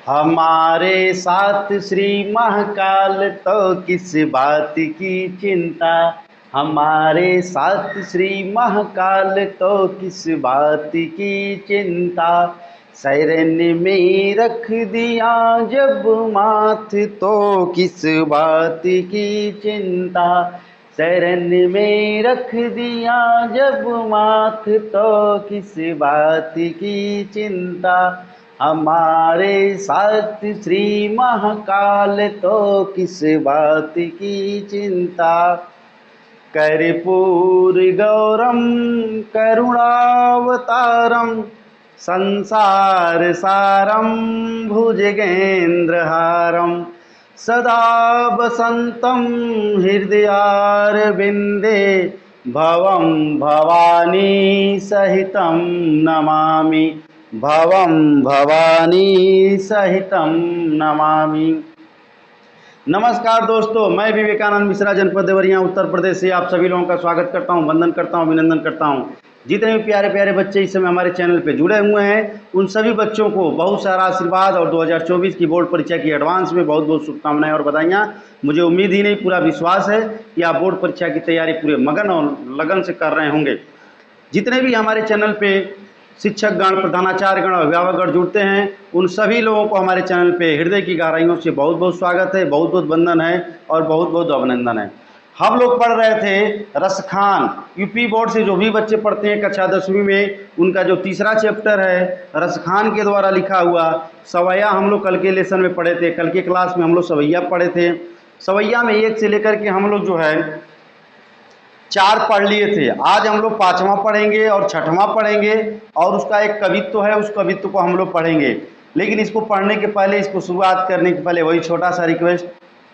हमारे साथ श्री महाकाल तो किस बात की चिंता। हमारे साथ श्री महाकाल तो किस बात की चिंता। शरण में रख दिया जब माथ तो किस बात की चिंता। शरण में रख दिया जब माथ तो किस बात की चिंता। हमारे साथ श्री महाकाल तो किस बात की चिंता। कर्पूर गौरम करुणावतारम संसार सारम भुजगेंद्रहारम सदा वसंतं हृदयारविंदे भवं भवानी सहितं नमामि। भवं भवानी सहितं नमामि। नमस्कार दोस्तों, मैं विवेकानंद मिश्रा, जनपद देवरिया, उत्तर प्रदेश से आप सभी लोगों का स्वागत करता हूं, वंदन करता हूं, अभिनंदन करता हूं। जितने भी प्यारे प्यारे बच्चे इस समय हमारे चैनल पे जुड़े हुए हैं, उन सभी बच्चों को बहुत सारा आशीर्वाद और 2024 की बोर्ड परीक्षा की एडवांस में बहुत बहुत शुभकामनाएं और बधाइयाँ। मुझे उम्मीद ही नहीं, पूरा विश्वास है कि आप बोर्ड परीक्षा की तैयारी पूरे मगन और लगन से कर रहे होंगे। जितने भी हमारे चैनल पे शिक्षकगण, प्रधानाचार्यगण, अभिभावकगण जुड़ते हैं, उन सभी लोगों को हमारे चैनल पे हृदय की गहराइयों से बहुत बहुत स्वागत है, बहुत बहुत वंदन है और बहुत बहुत अभिनंदन है। हम लोग पढ़ रहे थे रसखान। यूपी बोर्ड से जो भी बच्चे पढ़ते हैं कक्षा 10वीं में, उनका जो तीसरा चैप्टर है रसखान के द्वारा लिखा हुआ सवैया, हम लोग कल के लेसन में पढ़े थे। कल के क्लास में हम लोग सवैया पढ़े थे। सवैया में 1 से लेकर के हम लोग जो है 4 पढ़ लिए थे। आज हम लोग 5वां पढ़ेंगे और 6वां पढ़ेंगे और उसका एक कवित्व है, उस कवित्व को हम लोग पढ़ेंगे। लेकिन इसको पढ़ने के पहले, इसको शुरुआत करने के पहले वही छोटा सा रिक्वेस्ट,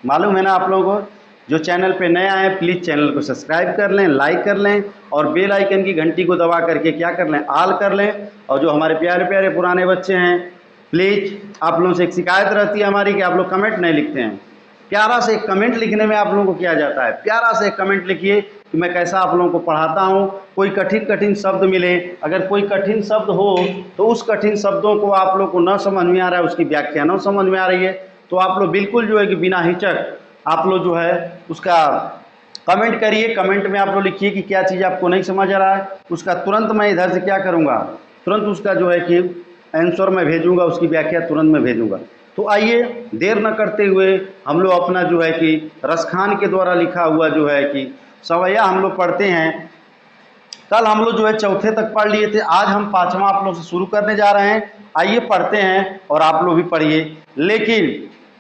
मालूम है ना आप लोगों को, जो चैनल पे नए आए प्लीज़ चैनल को सब्सक्राइब कर लें, लाइक कर लें और बेल आइकन की घंटी को दबा करके क्या कर लें, ऑल कर लें। और जो हमारे प्यारे प्यारे पुराने बच्चे हैं, प्लीज़ आप लोगों से एक शिकायत रहती है हमारी कि आप लोग कमेंट नहीं लिखते हैं। प्यारा से एक कमेंट लिखने में आप लोगों को किया जाता है, प्यारा से एक कमेंट लिखिए कि मैं कैसा आप लोगों को पढ़ाता हूँ। कोई कठिन कठिन शब्द मिले, अगर कोई कठिन शब्द हो तो उस कठिन शब्दों को आप लोग को न समझ में आ रहा है, उसकी व्याख्या न समझ में आ रही है, तो आप लोग बिल्कुल जो है कि बिना हिचक आप लोग जो है उसका कमेंट करिए। कमेंट में आप लोग लिखिए कि क्या चीज़ आपको नहीं समझ आ रहा है, उसका तुरंत मैं इधर से क्या करूँगा, तुरंत उसका जो है कि आंसर मैं भेजूँगा, उसकी व्याख्या तुरंत मैं भेजूँगा। तो आइए देर न करते हुए हम लोग अपना जो है कि रसखान के द्वारा लिखा हुआ जो है कि सवैया हम लोग पढ़ते हैं। कल हम लोग जो है 4थे तक पढ़ लिए थे, आज हम 5वां आप लोग से शुरू करने जा रहे हैं। आइए पढ़ते हैं और आप लोग भी पढ़िए। लेकिन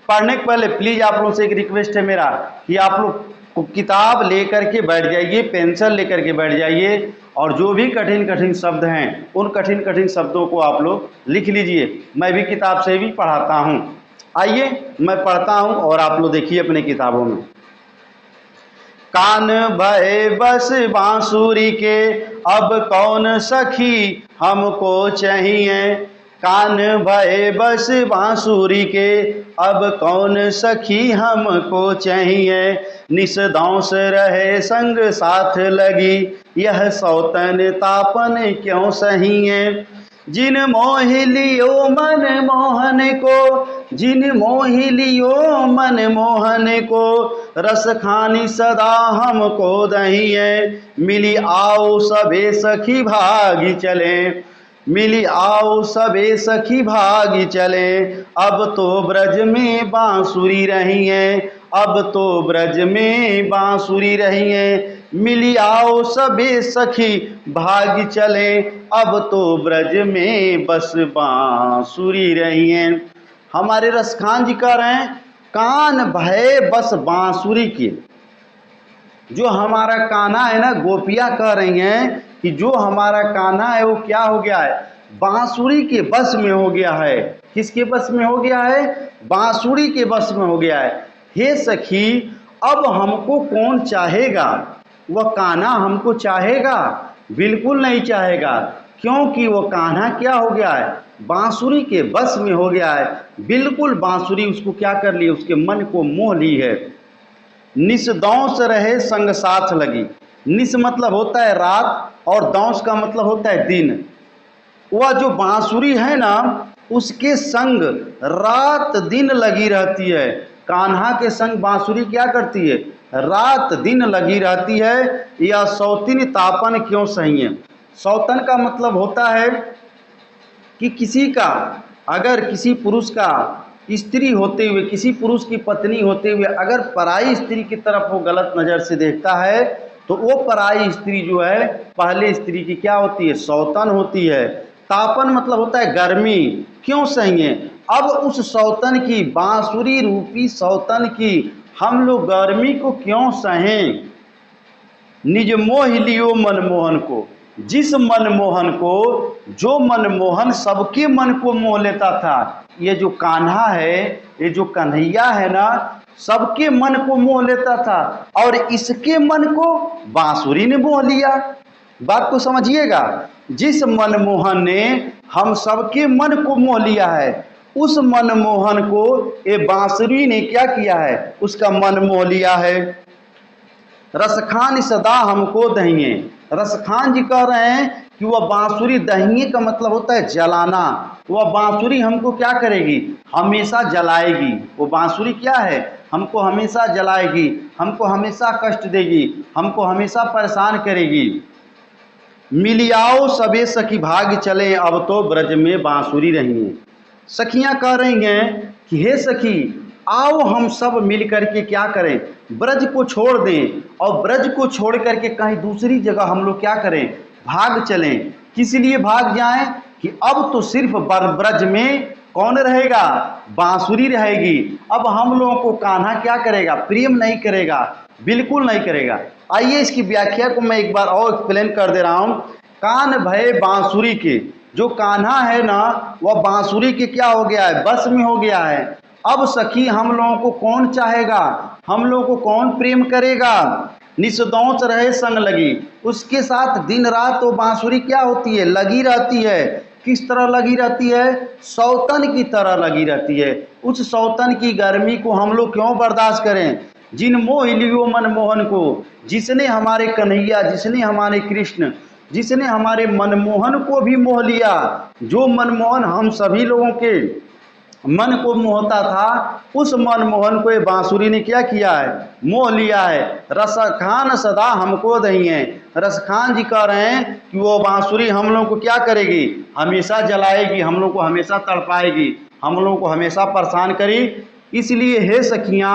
पढ़ने के पहले प्लीज़ आप लोग से एक रिक्वेस्ट है मेरा कि आप लोग किताब लेकर के बैठ जाइए, पेंसिल लेकर के बैठ जाइए और जो भी कठिन कठिन शब्द हैं उन कठिन कठिन शब्दों को आप लोग लिख लीजिए। मैं भी किताब से भी पढ़ाता हूँ। आइए मैं पढ़ता हूँ और आप लोग देखिए अपनी किताबों में। कान भय बस बांसुरी के अब कौन सखी हमको चाहिए। कान भय बस बांसुरी के अब कौन सखी हमको चाहिए। निस दौस रहे संग साथ लगी यह सौतन तापन क्यों सही है। जिन मोह लियो मन मोहन को, जिन मोह लियो मन मोहन को, रस खानी सदा हमको दही है। मिली आओ सबे सखी भागी चले, मिली आओ सबे सखी भागी चले। अब तो ब्रज में बांसुरी रही है, अब तो ब्रज में बांसुरी रही है। मिली आओ सबे सखी भागी चले, अब तो ब्रज में बस बांसुरी रही है। हमारे रसखान जी कह रहे हैं कान भय बस बांसुरी के। जो हमारा कान्हा है ना, गोपियाँ कह रही हैं कि जो हमारा कान्हा है वो क्या हो गया है, बांसुरी के बस में हो गया है। किसके बस में हो गया है, बांसुरी के बस में हो गया है। हे सखी अब हमको कौन चाहेगा, वह कान्हा हमको चाहेगा, बिल्कुल नहीं चाहेगा, क्योंकि वो कान्हा क्या हो गया है, बांसुरी के बस में हो गया है। बिल्कुल बांसुरी उसको क्या कर ली, उसके मन को मोह ली है। निस दौस रहे संग साथ लगी। निस मतलब होता है रात और दौस का मतलब होता है दिन। वह जो बांसुरी है ना उसके संग रात दिन लगी रहती है। कान्हा के संग बांसुरी क्या करती है? रात दिन लगी रहती है। यह सौतीन तापन क्यों सही है? सौतन का मतलब होता है कि किसी का, अगर किसी पुरुष का स्त्री होते हुए, किसी पुरुष की पत्नी होते हुए अगर पराई स्त्री की तरफ वो गलत नज़र से देखता है तो वो पराई स्त्री जो है पहले स्त्री की क्या होती है? सौतन होती है। तापन मतलब होता है गर्मी। क्यों सहेंगे? अब उस सौतन की, बांसुरी रूपी सौतन की हम लोग गर्मी को क्यों सहें? निज मोह लियो मनमोहन को। जिस मनमोहन को, जो मनमोहन सबके मन को मोह लेता था, ये जो कान्हा है, ये जो कन्हैया है ना, सबके मन को मोह लेता था और इसके मन को बांसुरी ने मोह लिया। बात को समझिएगा। जिस मनमोहन ने हम सबके मन को मोह लिया है, उस मनमोहन को ये बांसुरी ने क्या किया है? उसका मन मोह लिया है। रसखान सदा हमको दहिए। रसखान जी कह रहे हैं कि वह बांसुरी, दहिए का मतलब होता है जलाना। वह बांसुरी हमको क्या करेगी? हमेशा जलाएगी। वो बांसुरी क्या है? हमको हमेशा जलाएगी, हमको हमेशा कष्ट देगी, हमको हमेशा परेशान करेगी। मिलियाओ सबे सखी भाग चले, अब तो ब्रज में बांसुरी रही। सखियां कह रही हैं कि हे सखी, आओ हम सब मिल करके क्या करें? ब्रज को छोड़ दें और ब्रज को छोड़ करके कहीं दूसरी जगह हम लोग क्या करें? भाग चलें। किस लिए भाग जाएं? कि अब तो सिर्फ ब्रज में कौन रहेगा? बांसुरी रहेगी। अब हम लोगों को कान्हा क्या करेगा? प्रेम नहीं करेगा, बिल्कुल नहीं करेगा। आइए इसकी व्याख्या को मैं एक बार और एक्सप्लेन कर दे रहा हूं। कान भय बांसुरी के, जो कान्हा है ना वह बांसुरी के क्या हो गया है? बस में हो गया है। अब सखी हम लोगों को कौन चाहेगा? हम लोगों को कौन प्रेम करेगा? निसदौच रहे संग लगी। उसके साथ दिन रात वो बांसुरी क्या होती है? लगी रहती है। किस तरह लगी रहती है? सौतन की तरह लगी रहती है। उस सौतन की गर्मी को हम लोग क्यों बर्दाश्त करें? जिन मोह लियो मनमोहन को, जिसने हमारे कन्हैया, जिसने हमारे कृष्ण, जिसने हमारे मनमोहन को भी मोह लिया, जो मनमोहन हम सभी लोगों के मन को मोहता था, उस मनमोहन को ये बांसुरी ने क्या किया है? मोह लिया है। रसखान सदा हमको दही है। रसखान जी कह रहे हैं कि वो बांसुरी हम लोगों को क्या करेगी? हमेशा जलाएगी, हम लोग को हमेशा तड़पाएगी, हम लोगों को हमेशा परेशान करी। इसलिए हे सखियां,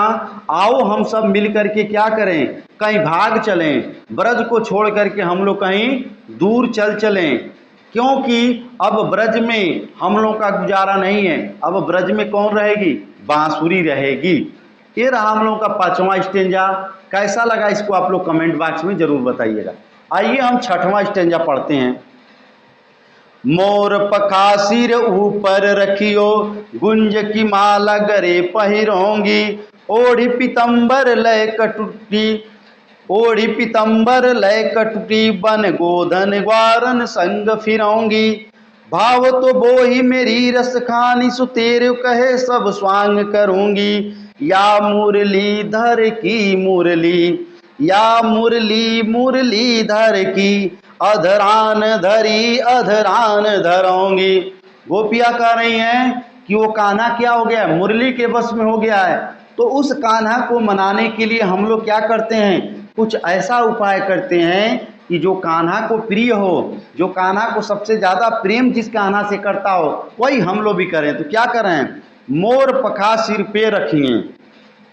आओ हम सब मिल करके क्या करें? कहीं भाग चलें। ब्रज को छोड़ करके हम लोग कहीं दूर चल चलें। क्योंकि अब ब्रज में हम लोग का गुजारा नहीं है। अब ब्रज में कौन रहेगी? बांसुरी रहेगी। ये रहा हम लोग का 5वां स्टेंजा। कैसा लगा इसको आप लोग कमेंट बॉक्स में जरूर बताइएगा। आइए हम 6वां स्टेंजा पढ़ते हैं। मोर पखा सिर ऊपर रखियो, गुंज की माला गरे पहिरोंगी, ओढ़ी पीतम्बर लय कटुटी, ओढ़ी पीतम्बर लय कटुटी, बन गोधन ग्वारन संग फिरौंगी। भाव तो बोही मेरी रस खानी, सुतेर कहे सब स्वांग करूंगी। या मुरलीधर की मुरली, या मुरली मुरलीधर की, अधरान धरी अधरान धरोंगी। गोपियां कह रही हैं कि वो कान्हा क्या हो गया? मुरली के बस में हो गया है। तो उस कान्हा को मनाने के लिए हम लोग क्या करते हैं? कुछ ऐसा उपाय करते हैं कि जो कान्हा को प्रिय हो, जो कान्हा को सबसे ज़्यादा प्रेम जिस कान्हा से करता हो, वही हम लोग भी करें। तो क्या करें? मोर पखा सिर पे रखिए।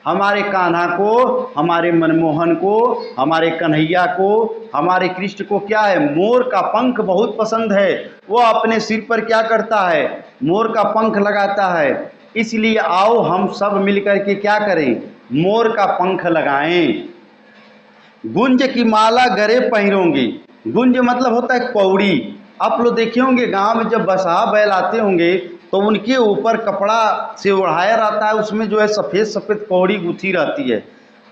हमारे कान्हा को, हमारे मनमोहन को, हमारे कन्हैया को, हमारे कृष्ण को क्या है? मोर का पंख बहुत पसंद है। वो अपने सिर पर क्या करता है? मोर का पंख लगाता है। इसलिए आओ हम सब मिलकर के क्या करें? मोर का पंख लगाएं। गुंज की माला गरे पहिरोंगी। गुंज मतलब होता है कौड़ी। आप लोग देखे होंगे गांव में जब बसहा बैल आते होंगे तो उनके ऊपर कपड़ा से ओढ़ाया रहता है, उसमें जो है सफ़ेद सफ़ेद कौड़ी गुथी रहती है।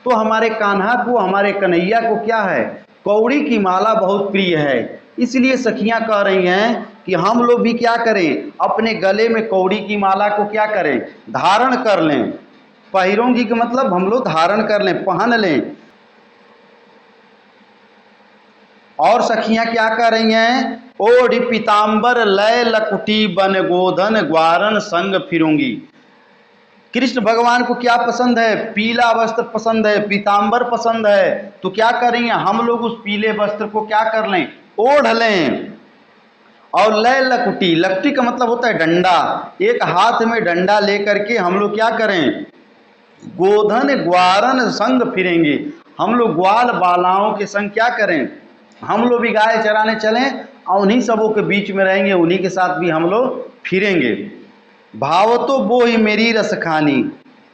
तो हमारे कान्हा को, हमारे कन्हैया को क्या है? कौड़ी की माला बहुत प्रिय है। इसलिए सखियां कह रही हैं कि हम लोग भी क्या करें? अपने गले में कौड़ी की माला को क्या करें? धारण कर लें। पहिरोंगी का मतलब हम लोग धारण कर लें, पहन लें। और सखियां क्या कह रही हैं ओढ़ी पीताम्बर लय लकुटी बन गोधन ग्वारन संग फिरूंगी। कृष्ण भगवान को क्या पसंद है? पीला वस्त्र पसंद है, पीताम्बर पसंद है। तो क्या करेंगे हम लोग? उस पीले वस्त्र को क्या कर लें? ओढ़ लें। और लय लकुटी, लकुटी का मतलब होता है डंडा, एक हाथ में डंडा लेकर के हम लोग क्या करें? गोधन ग्वारन संग फिरेंगे। हम लोग ग्वाल बालाओं के संग क्या करें? हम लोग भी गाय चराने चलें और उन्हीं सबों के बीच में रहेंगे, उन्हीं के साथ भी हम लोग फिरेंगे। भाव तो वो ही मेरी रसखानी,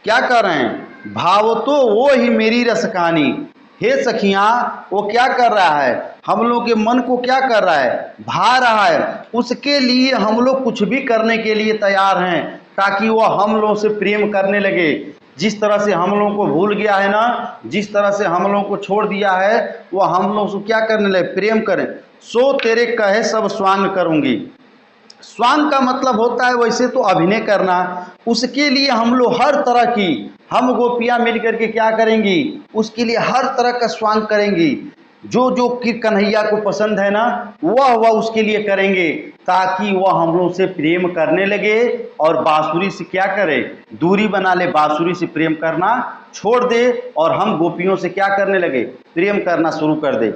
क्या कर रहे हैं? भाव तो वो ही मेरी रसखानी। हे सखियां, वो क्या कर रहा है? हम लोग के मन को क्या कर रहा है? भा रहा है। उसके लिए हम लोग कुछ भी करने के लिए तैयार हैं, ताकि वह हम लोग से प्रेम करने लगे। जिस तरह से हम लोगों को भूल गया है ना, जिस तरह से हम लोगों को छोड़ दिया है, वह हम लोग से क्या करने लगे? प्रेम करें। सो तेरे कहे सब स्वांग करूंगी। स्वांग का मतलब होता है वैसे तो अभिनय करना। उसके लिए हम लोग हर तरह की, हम गोपियां मिलकर के क्या करेंगी? उसके लिए हर तरह का स्वांग करेंगी। जो जो कि कन्हैया को पसंद है ना, वह उसके लिए करेंगे, ताकि वह हम लोग से प्रेम करने लगे और बांसुरी से क्या करे? दूरी बना ले, बांसुरी से प्रेम करना छोड़ दे और हम गोपियों से क्या करने लगे? प्रेम करना शुरू कर दे।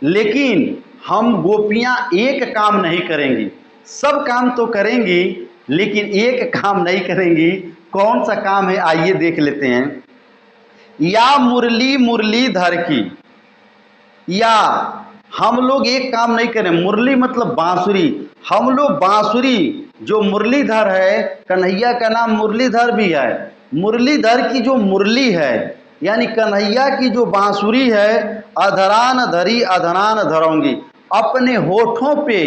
लेकिन हम गोपियां एक काम नहीं करेंगी, सब काम तो करेंगी लेकिन एक काम नहीं करेंगी। कौन सा काम है? आइए देख लेते हैं। या मुरली मुरलीधर की, या हम लोग एक काम नहीं करें। मुरली मतलब बांसुरी। हम लोग बांसुरी, जो मुरलीधर है, कन्हैया का नाम मुरलीधर भी है। मुरलीधर की जो मुरली है, यानी कन्हैया की जो बांसुरी है, अधरान धरी अधरान धरोंगी, अपने होठों पे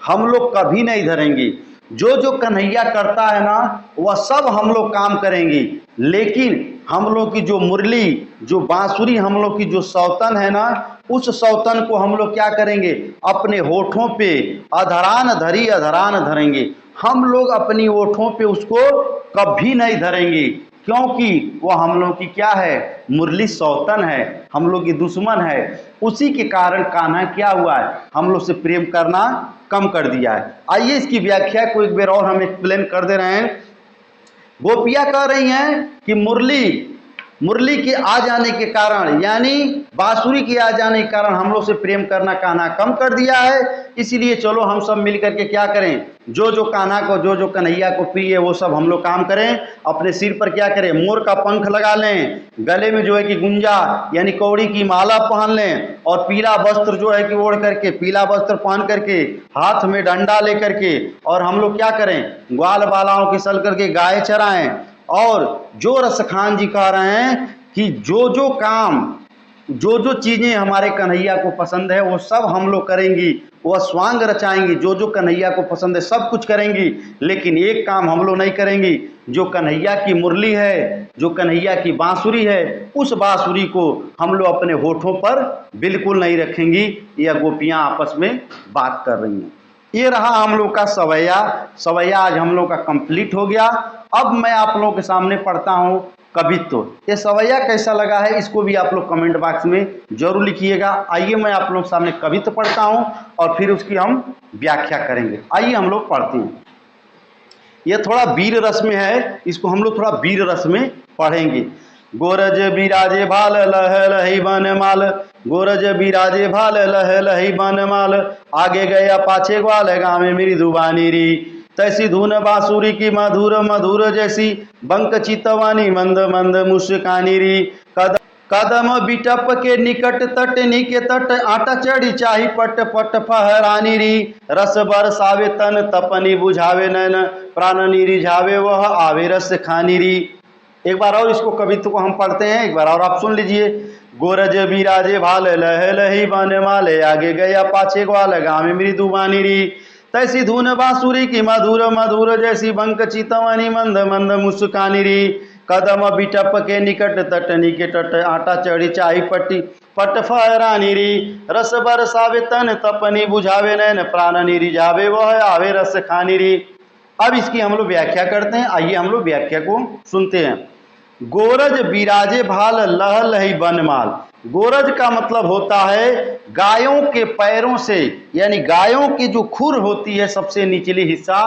हम लोग कभी नहीं धरेंगी। जो जो कन्हैया करता है ना, वह सब हम लोग काम करेंगी। लेकिन हम लोग की जो मुरली, जो बांसुरी, हम लोग की जो सौतन है ना, उस सौतन को हम लोग क्या करेंगे? अपने होठों पे अधरान धरी अधरान धरेंगे। हम लोग अपनी होठों पे उसको कभी नहीं धरेंगे, क्योंकि वो हम लोग की क्या है? मुरली सौतन है, हम लोग की दुश्मन है। उसी के कारण कान्हा क्या हुआ है? हम लोग से प्रेम करना कम कर दिया है। आइए इसकी व्याख्या को एक बार और हम एक्सप्लेन कर दे रहे हैं। गोपियां कह रही हैं कि मुरली के आ जाने के कारण, यानी बांसुरी के आ जाने के कारण हम लोग से प्रेम करना कान्हा कम कर दिया है। इसलिए चलो हम सब मिल करके क्या करें? जो जो कान्हा को, जो जो कन्हैया को प्रिय है, वो सब हम लोग काम करें। अपने सिर पर क्या करें? मोर का पंख लगा लें, गले में जो है कि गुंजा यानी कौड़ी की माला पहन लें, और पीला वस्त्र जो है कि ओढ़ करके, पीला वस्त्र पहन करके, हाथ में डंडा लेकर के, और हम लोग क्या करें? ग्वाल बालाओं के सल करके गाय चराएं। और जो रसखान जी कह रहे हैं कि जो जो काम, जो जो चीजें हमारे कन्हैया को पसंद है, वो सब हम लोग करेंगी। वह स्वांग रचाएंगी, जो जो कन्हैया को पसंद है सब कुछ करेंगी। लेकिन एक काम हम लोग नहीं करेंगी, जो कन्हैया की मुरली है, जो कन्हैया की बांसुरी है, उस बांसुरी को हम लोग अपने होठों पर बिल्कुल नहीं रखेंगी। यह गोपियां आपस में बात कर रही हैं। ये रहा हम लोग का सवैया। सवैया आज हम लोग का कंप्लीट हो गया। अब मैं आप लोगों के सामने पढ़ता हूँ कवित्व। ये सवैया कैसा लगा है, इसको भी आप लोग कमेंट बॉक्स में जरूर लिखिएगा। आइए मैं आप लोग सामने कवित्व पढ़ता हूँ और फिर उसकी हम व्याख्या करेंगे। आइए हम लोग पढ़ते हैं। यह थोड़ा वीर रस में है, इसको हम लोग थोड़ा वीर रस में पढ़ेंगे। गोरज बिराजे भाल लह लही बनमाल, गोरज बिराजे भाल लह लही बनमाल, आगे गया पाछे ग्वाल गाँव मृदुबानी री, तैसी धुन बांसुरी की मधुर मधुर जैसी, बंक चितवानी मंद मंद मुस्कानी री, कदम बिटप के निकट तट निके तट, आटा चढ़ी चाही पट पट फहरानी री, रस बरसावे तन तपनी बुझावे नैन, प्राणनी रिझावे वह आवे रस खानी री। एक बार और इसको कवित्व को हम पढ़ते हैं, एक बार और आप सुन लीजिए। गोरज बिराजे भाल लह लही बनमाले, आगे गया पाछे ग्वाल गाँव मृदुबानी री, तैसी धुन बांसुरी की मधुर मधुर जैसी, बंक चितवनी मंद मंद मुस्कानी री, कदम बिटप के निकट तट निके तट, आटा चढ़ी चाही पट्टी पट फहरानी री, रस बरसावे तन तपनी बुझावे नैन, प्राणनी रिझावे वह आवे रस खानी री। अब इसकी हम लोग व्याख्या करते हैं। आइए हम लोग व्याख्या को सुनते हैं। गोरज बिराजे भाल लह लही बनमाल, गोरज का मतलब होता है गायों के पैरों से, यानी गायों की जो खुर होती है सबसे निचली हिस्सा,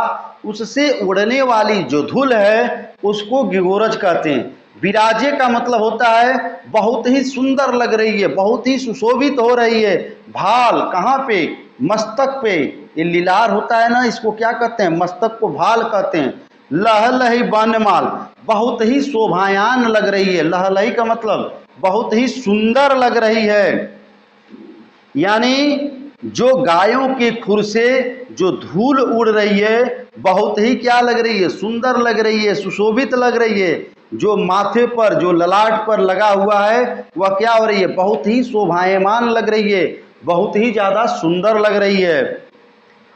उससे उड़ने वाली जो धूल है उसको गोरज कहते हैं। विराजे का मतलब होता है बहुत ही सुंदर लग रही है, बहुत ही सुशोभित हो रही है। भाल कहाँ पे? मस्तक पे। ये लीलार होता है ना, इसको क्या कहते हैं? मस्तक को भाल कहते हैं। लहलही बनमाल, बहुत ही शोभायान लग रही है। लहलही का मतलब बहुत ही सुंदर लग रही है, यानी जो गायों के खुर से जो धूल उड़ रही है बहुत ही क्या लग रही है? सुंदर लग रही है, सुशोभित लग रही है। जो माथे पर, जो ललाट पर लगा हुआ है वह क्या हो रही है? बहुत ही शोभायमान लग रही है, बहुत ही ज्यादा सुंदर लग रही है।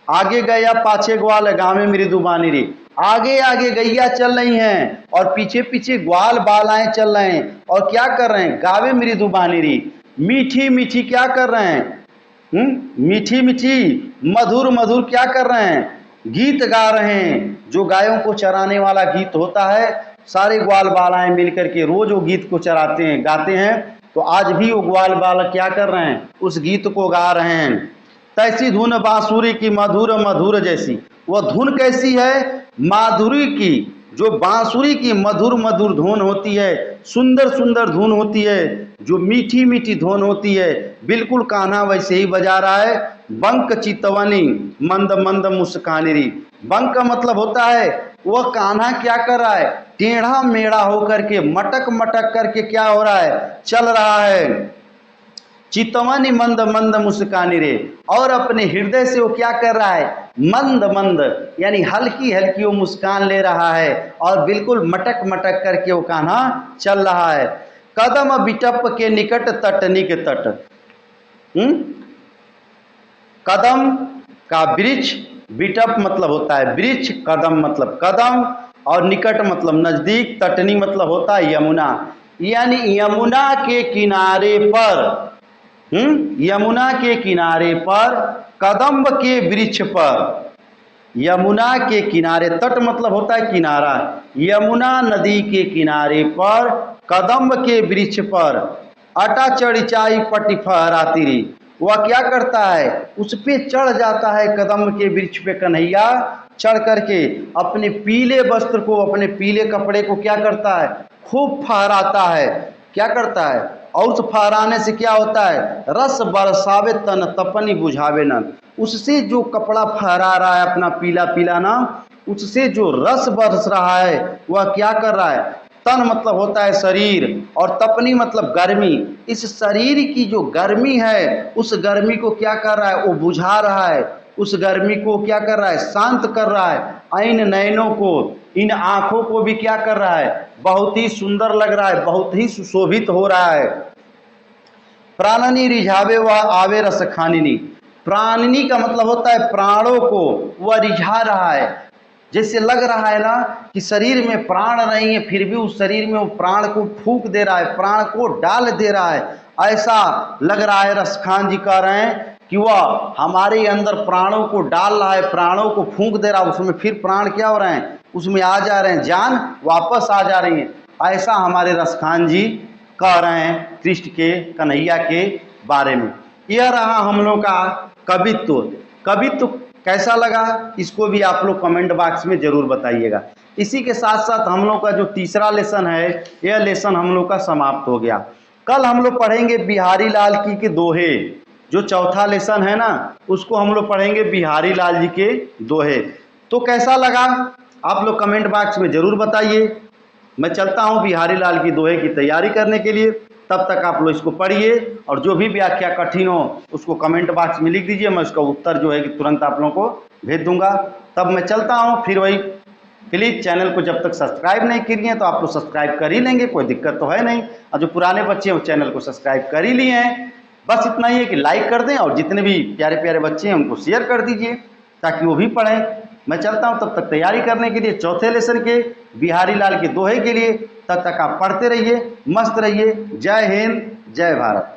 आगे गया पाछे ग्वाल गावे मृदुबानी रे, आगे आगे गैया चल रही हैं और पीछे पीछे ग्वाल बालाएं चल रहे हैं और क्या कर रहे हैं? गावे मृदुबानी रे, मीठी मीठी क्या कर रहे हैं? मीठी मीठी मधुर मधुर क्या कर रहे हैं? गीत गा रहे हैं। जो गायों को चराने वाला गीत होता है, सारे ग्वाल बालाएं मिलकर के रोज वो गीत को चराते हैं, गाते हैं। तो आज भी वो ग्वाल बालक क्या कर रहे हैं? उस गीत को गा रहे हैं। तैसी धुन बांसुरी की मधुर मधुर जैसी, वह धुन कैसी है? माधुरी की, जो बांसुरी की मधुर मधुर धुन होती है, सुंदर सुंदर धुन होती है, जो मीठी मीठी धुन होती है, बिल्कुल कान्हा वैसे ही बजा रहा है। बंक चितवनी मंद मंद मुस्कानी री, बंक का मतलब होता है वह कान्हा क्या कर रहा है? टेढ़ा मेढ़ा होकर के, मटक मटक करके क्या हो रहा है? चल रहा है। चितवनी मंद मंद मुस्कानी रे, और अपने हृदय से वो क्या कर रहा है? मंद मंद, यानी हल्की हल्की वो मुस्कान ले रहा है और बिल्कुल मटक मटक करके वो कान्हा चल रहा है। कदम बिटप के निकट तटनिक तट, कदम का वृक्ष, बिटप मतलब होता है वृक्ष, कदम मतलब कदम, और निकट मतलब नजदीक, तटनी मतलब होता है यमुना, यानी यमुना के किनारे पर, यमुना के किनारे पर, कदम्ब के वृक्ष पर, यमुना के किनारे, तट मतलब होता है किनारा, यमुना नदी के किनारे पर, कदम्ब के वृक्ष पर, अटा चढ़िचाई पटी फहराती री, वह क्या करता है? उस पे चढ़ जाता है, कदम्ब के वृक्ष पे कन्हैया चढ़ करके अपने पीले वस्त्र को, अपने पीले कपड़े को क्या करता है? खूब फहराता है। क्या करता है? और उस फहराने से क्या होता है? रस बरसावे तन तपनी बुझावे न, उससे जो कपड़ा फहरा रहा है अपना पीला पीला ना, उससे जो रस बरस रहा है वह क्या कर रहा है? तन मतलब होता है शरीर, और तपनी मतलब गर्मी। इस शरीर की जो गर्मी है उस गर्मी को क्या कर रहा है? वो बुझा रहा है। उस गर्मी को क्या कर रहा है? शांत कर रहा है। इन नयनों को, इन आंखों को भी क्या कर रहा है? बहुत ही सुंदर लग रहा है, बहुत ही सुशोभित हो रहा है। प्राणनी रिझावे व आवे रस खानिनी, प्राणनी का मतलब होता है प्राणों को वह रिझा रहा है। जैसे लग रहा है ना कि शरीर में प्राण नहीं है, फिर भी उस शरीर में वो प्राण को फूंक दे रहा है, प्राण को डाल दे रहा है, ऐसा लग रहा है। रसखान जी कह रहे हैं कि वह हमारे अंदर प्राणों को डाल रहा है, प्राणों को फूंक दे रहा है, उसमें फिर प्राण क्या हो रहे हैं? उसमें आ जा रहे हैं, जान वापस आ जा रही है। ऐसा हमारे रसखान जी कह रहे हैं कृष्ण के, कन्हैया के बारे में। यह रहा हम लोग का कवित्व। कवित्व कैसा लगा इसको भी आप लोग कमेंट बॉक्स में जरूर बताइएगा। इसी के साथ साथ हम लोग का जो तीसरा लेसन है, यह लेसन हम लोग का समाप्त हो गया। कल हम लोग पढ़ेंगे बिहारी लाल की के दोहे। जो चौथा लेसन है ना, उसको हम लोग पढ़ेंगे बिहारी लाल जी के दोहे। तो कैसा लगा आप लोग कमेंट बॉक्स में जरूर बताइए। मैं चलता हूँ बिहारी लाल की दोहे की तैयारी करने के लिए। तब तक आप लोग इसको पढ़िए और जो भी व्याख्या कठिन हो उसको कमेंट बॉक्स में लिख दीजिए, मैं उसका उत्तर जो है कि तुरंत आप लोगों को भेज दूंगा। तब मैं चलता हूँ। फिर वही, प्लीज़ चैनल को जब तक सब्सक्राइब नहीं किए तो आप लोग सब्सक्राइब कर ही लेंगे, कोई दिक्कत तो है नहीं। और जो पुराने बच्चे हैं वो चैनल को सब्सक्राइब कर ही लिए हैं। बस इतना ही है कि लाइक कर दें और जितने भी प्यारे प्यारे बच्चे हैं उनको शेयर कर दीजिए ताकि वो भी पढ़ें। मैं चलता हूं तब तक तैयारी करने के लिए चौथे लेसन के बिहारी लाल के दोहे के लिए। तब तक आप पढ़ते रहिए, मस्त रहिए। जय हिंद, जय भारत।